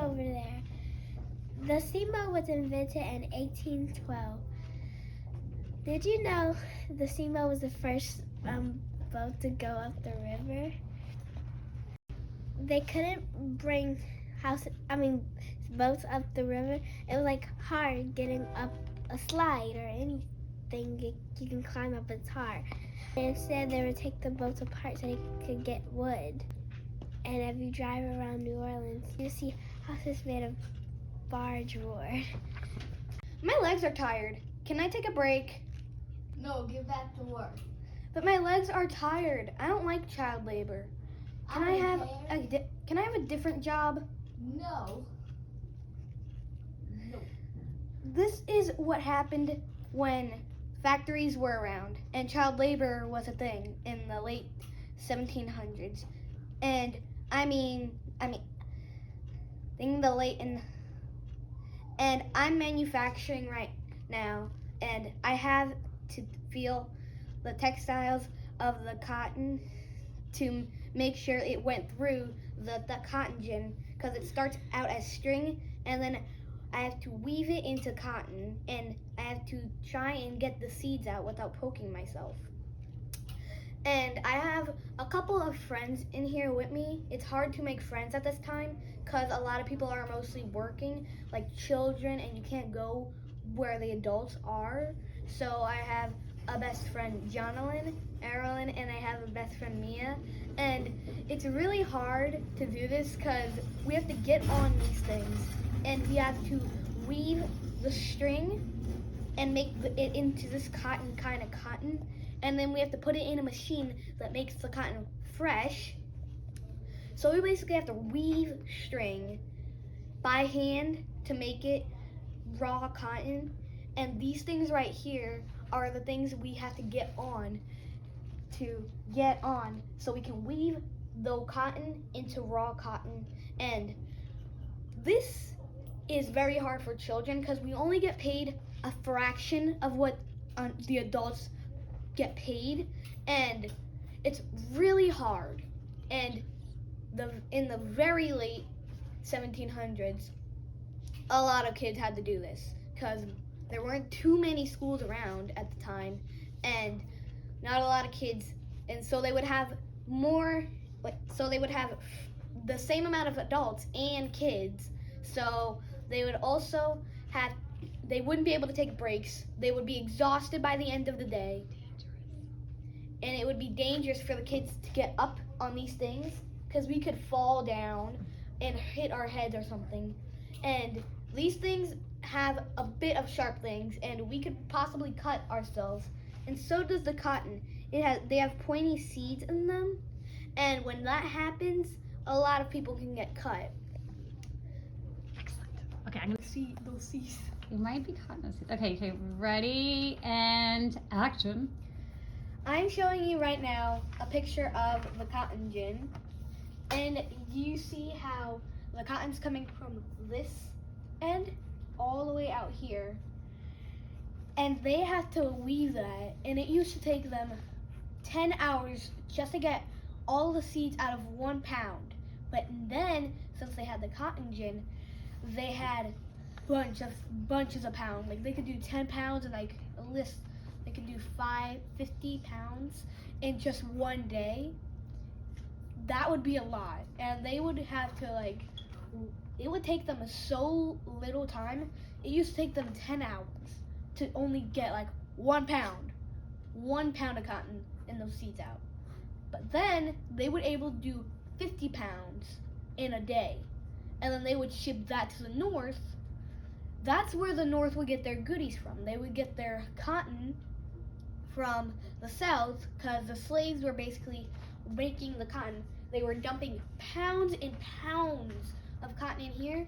over there. The steamboat was invented in 1812. Did you know the steamboat was the first boat to go up the river? They couldn't bring boats up the river. It was like hard getting up a slide or anything you can climb up. It's hard. Instead, they would take the boats apart so they could get wood. And if you drive around New Orleans, you see houses made of barge wood. My legs are tired. Can I take a break? No, get back to work. But my legs are tired. I don't like child labor. Can I have a different job? No. No. This is what happened when factories were around and child labor was a thing in the late 1700s. And and I'm manufacturing right now, and I have to feel the textiles of the cotton to make sure it went through the cotton gin, because it starts out as string and then I have to weave it into cotton, and I have to try and get the seeds out without poking myself. And I have a couple of friends in here with me. It's hard to make friends at this time because a lot of people are mostly working, like children, and you can't go where the adults are. So I have a best friend, Jonalyn, Erilyn, and I have a best friend, Mia. And it's really hard to do this because we have to get on these things, and we have to weave the string and make it into this kind of cotton. And then we have to put it in a machine that makes the cotton fresh. So we basically have to weave string by hand to make it raw cotton. And these things right here are the things we have to get on so we can weave the cotton into raw cotton. And this is very hard for children because we only get paid a fraction of what the adults get paid, and it's really hard. And in the very late 1700s, a lot of kids had to do this because there weren't too many schools around at the time, and not a lot of kids, and so they would have the same amount of adults and kids. So they wouldn't be able to take breaks. They would be exhausted by the end of the day. And it would be dangerous for the kids to get up on these things because we could fall down and hit our heads or something. And these things have a bit of sharp things, and we could possibly cut ourselves. And so does the cotton. They have pointy seeds in them, and when that happens, a lot of people can get cut. Excellent. Okay, I'm gonna see those seeds. It might be cotton seeds. Okay, ready and action. I'm showing you right now a picture of the cotton gin, and you see how the cotton's coming from this end all the way out here, and they have to weave that, and it used to take them 10 hours just to get all the seeds out of 1 pound. But then, since they had the cotton gin, they had bunches of pounds. Like they could do 10 pounds and like a list. They could do 50 pounds in just one day. That would be a lot. And they would have to it would take them so little time. It used to take them 10 hours to only get 1 pound. 1 pound of cotton and those seeds out. But then they would able to do 50 pounds in a day. And then they would ship that to the north. That's where the north would get their goodies from. They would get their cotton from the south because the slaves were basically making the cotton. They were dumping pounds and pounds of cotton in here,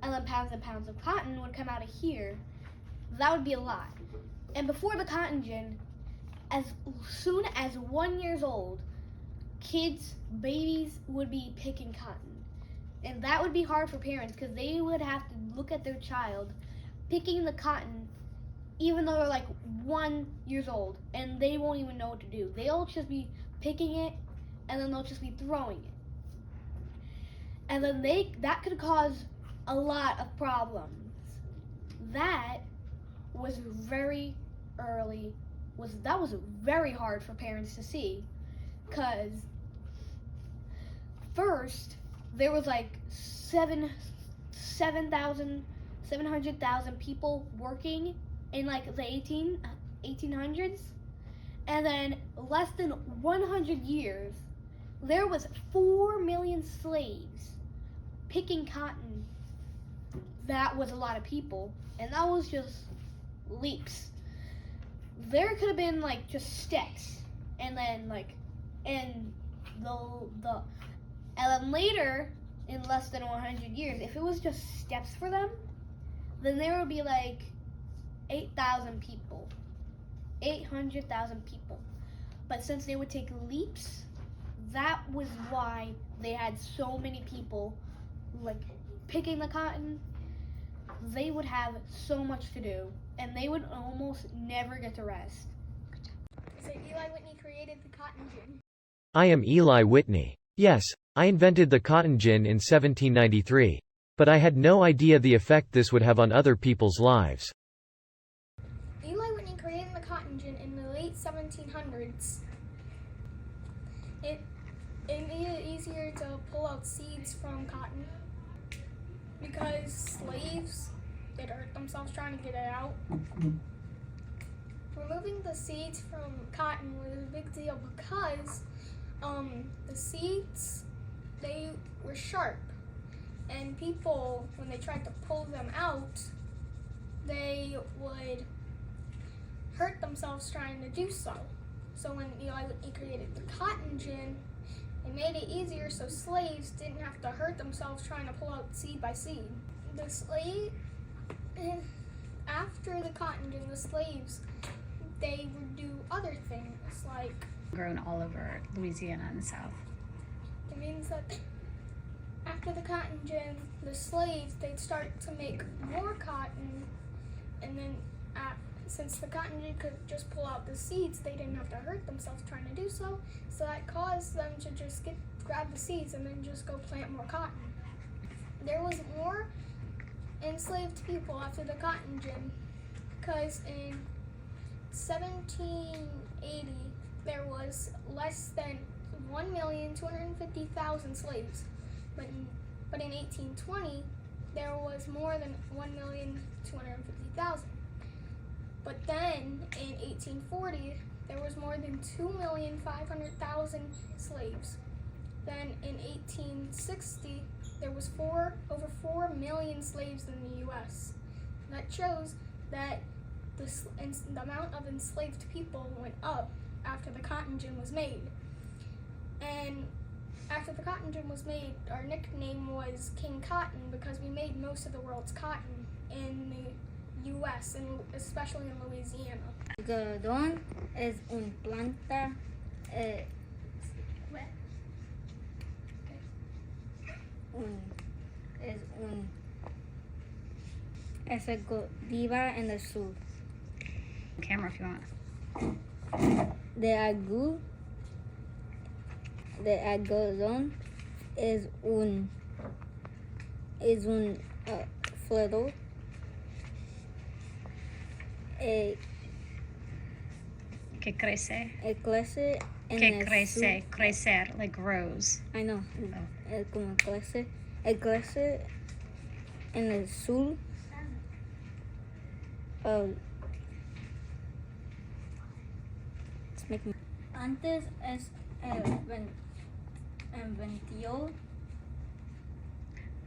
and then pounds and pounds of cotton would come out of here. That would be a lot. And before the cotton gin, as soon as 1 year old, babies would be picking cotton. And that would be hard for parents because they would have to look at their child picking the cotton even though they're 1 year old, and they won't even know what to do. They'll just be picking it, and then they'll just be throwing it. and then that could cause a lot of problems. That was very early. That was very hard for parents to see, cause first there was like 700,000 people working in like the 1800s, and then less than 100 years there was 4 million slaves picking cotton. That was a lot of people, and that was just leaps. There could have been like just steps, and then and then later, in less than 100 years, if it was just steps for them, then there would be like 8,000 people, 800,000 people. But since they would take leaps, that was why they had so many people like picking the cotton. They would have so much to do, and they would almost never get to rest. So Eli Whitney created the cotton gin. I am Eli Whitney. Yes, I invented the cotton gin in 1793. But I had no idea the effect this would have on other people's lives. Eli Whitney created the cotton gin in the late 1700s. It made it easier to pull out seeds from cotton because slaves did hurt themselves trying to get it out. Removing the seeds from cotton was a big deal because the seeds, they were sharp, and people, when they tried to pull them out, they would hurt themselves trying to do so. So when Eli Whitney created the cotton gin, it made it easier so slaves didn't have to hurt themselves trying to pull out seed by seed. After the cotton gin, the slaves, they would do other things like Grown all over Louisiana and the South. it means that after the cotton gin, the slaves, they'd start to make more cotton, and then since the cotton gin could just pull out the seeds, they didn't have to hurt themselves trying to do so, so that caused them to just grab the seeds and then just go plant more cotton. There was more enslaved people after the cotton gin, because in 1780, there was less than 1,250,000 slaves, but in 1820 there was more than 1,250,000. But then in 1840 there was more than 2,500,000 slaves. Then in 1860 there was over 4 million slaves in the U.S. That shows that the amount of enslaved people went up after the cotton gin was made. And after the cotton gin was made, our nickname was King Cotton because we made most of the world's cotton in the U.S. and especially in Louisiana. Algodón es una planta se cultiva en el sur. Camera if you want. De algodón es un fruto Que crece. crece en Que el crece. sur. Crecer, like grows. I know. Oh. Como crece. Crece en el sur. Antes inventó